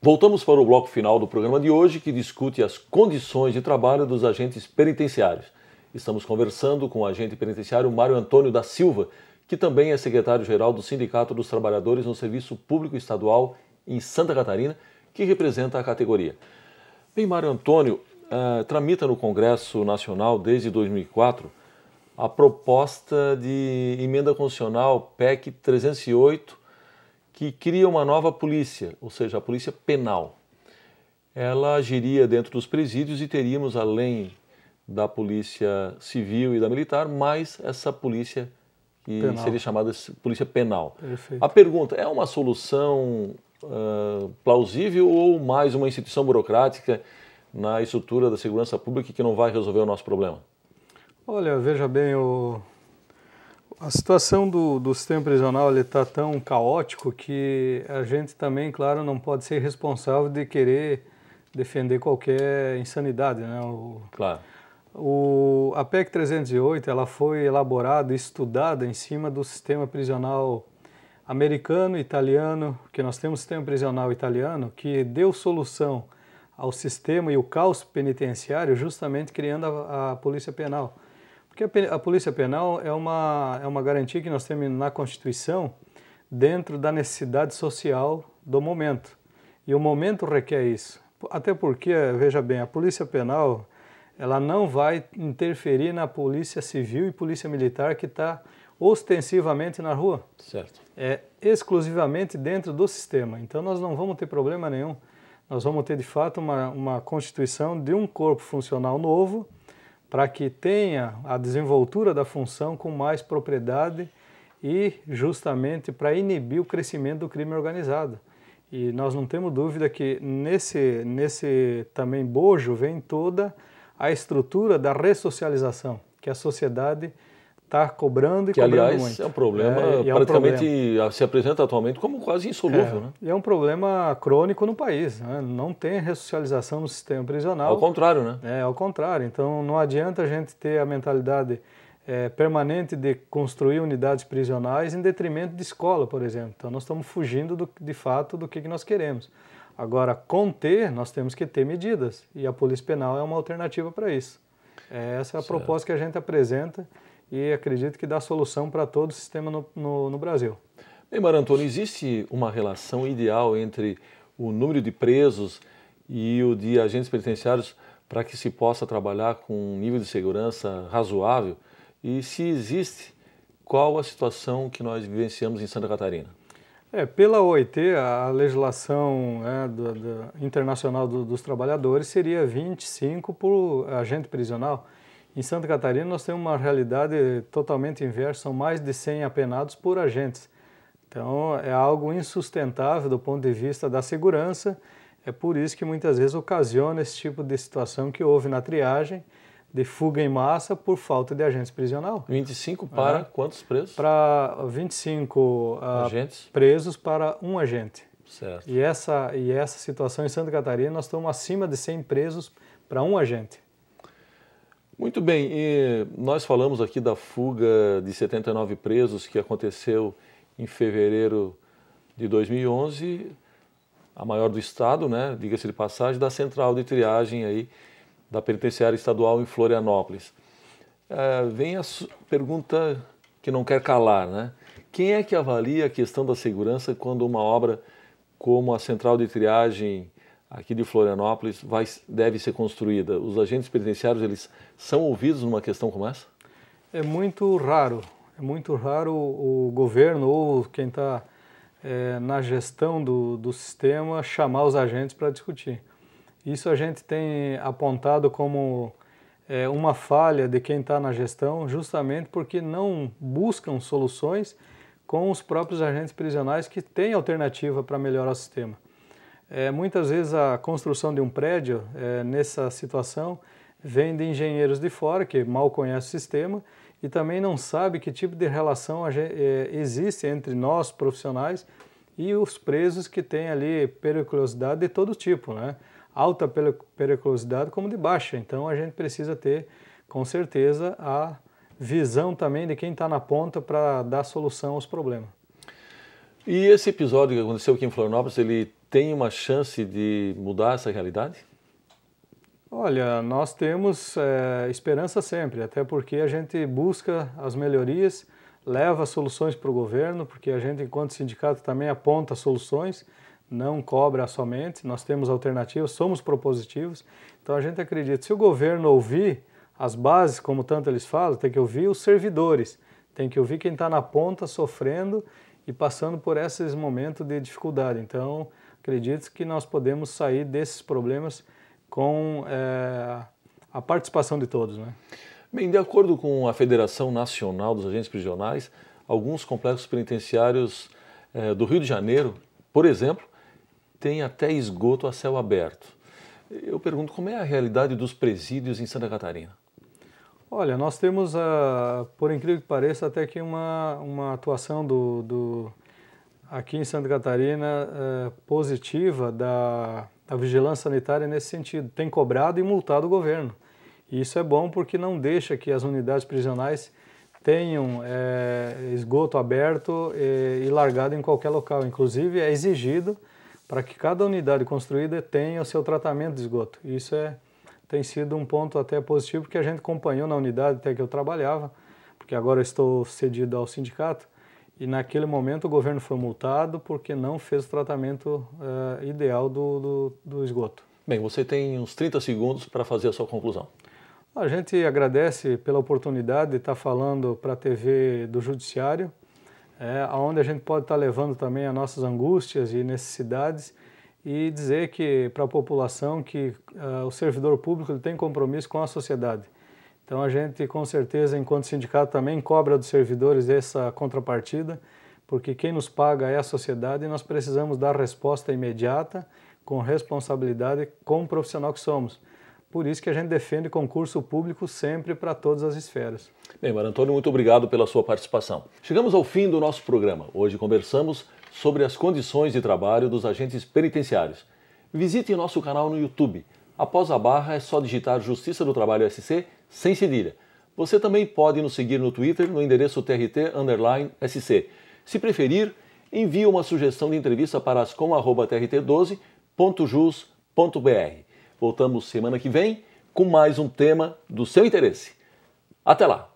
Voltamos para o bloco final do programa de hoje, que discute as condições de trabalho dos agentes penitenciários. Estamos conversando com o agente penitenciário Mário Antônio da Silva, que também é secretário-geral do Sindicato dos Trabalhadores no Serviço Público Estadual em Santa Catarina, que representa a categoria. Bem, Mário Antônio, tramita no Congresso Nacional desde 2004 a proposta de emenda constitucional PEC 308, que cria uma nova polícia, ou seja, a polícia penal. Ela agiria dentro dos presídios e teríamos, além da polícia civil e da militar, mais essa polícia que Penal. seria chamada polícia penal. Perfeito. A pergunta, é uma solução plausível ou mais uma instituição burocrática na estrutura da segurança pública que não vai resolver o nosso problema? Olha, veja bem, a situação do sistema prisional está tão caótico que a gente também, claro, não pode ser responsável de querer defender qualquer insanidade, né? Claro. A PEC 308 ela foi elaborada e estudada em cima do sistema prisional americano e italiano, que nós temos um sistema prisional italiano que deu solução ao sistema e o caos penitenciário justamente criando a polícia penal. Porque a polícia penal é uma garantia que nós temos na Constituição dentro da necessidade social do momento. E o momento requer isso. Até porque, veja bem, a polícia penal ela não vai interferir na polícia civil e polícia militar que está ostensivamente na rua. Certo. É exclusivamente dentro do sistema. Então nós não vamos ter problema nenhum. Nós vamos ter de fato uma constituição de um corpo funcional novo para que tenha a desenvoltura da função com mais propriedade e justamente para inibir o crescimento do crime organizado. E nós não temos dúvida que nesse também bojo vem toda a estrutura da ressocialização, que a sociedade está cobrando e cobrando aliás, muito. É um problema praticamente se apresenta atualmente como quase insolúvel. Né? E é um problema crônico no país. Né? Não tem ressocialização no sistema prisional. Ao contrário, né? Ao contrário. Então não adianta a gente ter a mentalidade permanente de construir unidades prisionais em detrimento de escola, por exemplo. Então nós estamos fugindo de fato do que nós queremos. Agora, conter, nós temos que ter medidas. E a polícia penal é uma alternativa para isso. Essa é a proposta que a gente apresenta e acredito que dá solução para todo o sistema no Brasil. Bem, Mário Antônio, existe uma relação ideal entre o número de presos e o de agentes penitenciários para que se possa trabalhar com um nível de segurança razoável? E se existe, qual a situação que nós vivenciamos em Santa Catarina? Pela OIT, a legislação internacional dos trabalhadores seria 25 por agente prisional. Em Santa Catarina nós temos uma realidade totalmente inversa, são mais de 100 apenados por agentes. Então é algo insustentável do ponto de vista da segurança, é por isso que muitas vezes ocasiona esse tipo de situação que houve na triagem, de fuga em massa por falta de agentes prisional. 25 para quantos presos? Para 25 agentes? Presos para um agente. Certo. E essa situação em Santa Catarina, nós estamos acima de 100 presos para um agente. Muito bem, e nós falamos aqui da fuga de 79 presos que aconteceu em fevereiro de 2011, a maior do estado, né, diga-se de passagem, da central de triagem aí da penitenciária estadual em Florianópolis. Vem a pergunta que não quer calar, né? Quem é que avalia a questão da segurança quando uma obra como a central de triagem aqui de Florianópolis deve ser construída? Os agentes penitenciários, eles são ouvidos numa questão como essa? É muito raro o governo ou quem está na gestão do sistema chamar os agentes para discutir. Isso a gente tem apontado como uma falha de quem está na gestão, justamente porque não buscam soluções com os próprios agentes prisionais que têm alternativa para melhorar o sistema. Muitas vezes a construção de um prédio, nessa situação, vem de engenheiros de fora, que mal conhecem o sistema, e também não sabe que tipo de relação existe entre nós, profissionais, e os presos que têm ali periculosidade de todo tipo, né? Alta periculosidade como de baixa. Então a gente precisa ter, com certeza, a visão também de quem está na ponta para dar solução aos problemas. E esse episódio que aconteceu aqui em Florianópolis, ele tem uma chance de mudar essa realidade? Olha, nós temos esperança sempre, até porque a gente busca as melhorias, leva soluções para o governo, porque a gente, enquanto sindicato, também aponta soluções, não cobra somente, nós temos alternativas, somos propositivos. Então a gente acredita, se o governo ouvir as bases, como tanto eles falam, tem que ouvir os servidores, tem que ouvir quem está na ponta sofrendo e passando por esses momentos de dificuldade. Então, acredito que nós podemos sair desses problemas com a participação de todos, né? Bem, de acordo com a Federação Nacional dos Agentes Prisionais, alguns complexos penitenciários do Rio de Janeiro, por exemplo, têm até esgoto a céu aberto. Eu pergunto, como é a realidade dos presídios em Santa Catarina? Olha, nós temos, por incrível que pareça, até que uma atuação aqui em Santa Catarina positiva da vigilância sanitária nesse sentido. Tem cobrado e multado o governo. E isso é bom porque não deixa que as unidades prisionais tenham esgoto aberto e largado em qualquer local. Inclusive, é exigido para que cada unidade construída tenha o seu tratamento de esgoto. Isso tem sido um ponto até positivo, porque a gente acompanhou na unidade até que eu trabalhava, porque agora eu estou cedido ao sindicato, e naquele momento o governo foi multado porque não fez o tratamento ideal do esgoto. Bem, você tem uns 30 segundos para fazer a sua conclusão. A gente agradece pela oportunidade de estar falando para a TV do Judiciário, onde a gente pode estar levando também as nossas angústias e necessidades e dizer que para a população que o servidor público ele tem compromisso com a sociedade. Então a gente com certeza enquanto sindicato também cobra dos servidores essa contrapartida, porque quem nos paga é a sociedade e nós precisamos dar resposta imediata, com responsabilidade, como profissional que somos. Por isso que a gente defende concurso público sempre para todas as esferas. Bem, Mário Antônio, muito obrigado pela sua participação. Chegamos ao fim do nosso programa. Hoje conversamos sobre as condições de trabalho dos agentes penitenciários. Visite nosso canal no YouTube. Após a barra é só digitar Justiça do Trabalho SC sem cedilha. Você também pode nos seguir no Twitter no endereço TRT_SC. Se preferir, envie uma sugestão de entrevista para ascom@trt12.jus.br. Voltamos semana que vem com mais um tema do seu interesse. Até lá!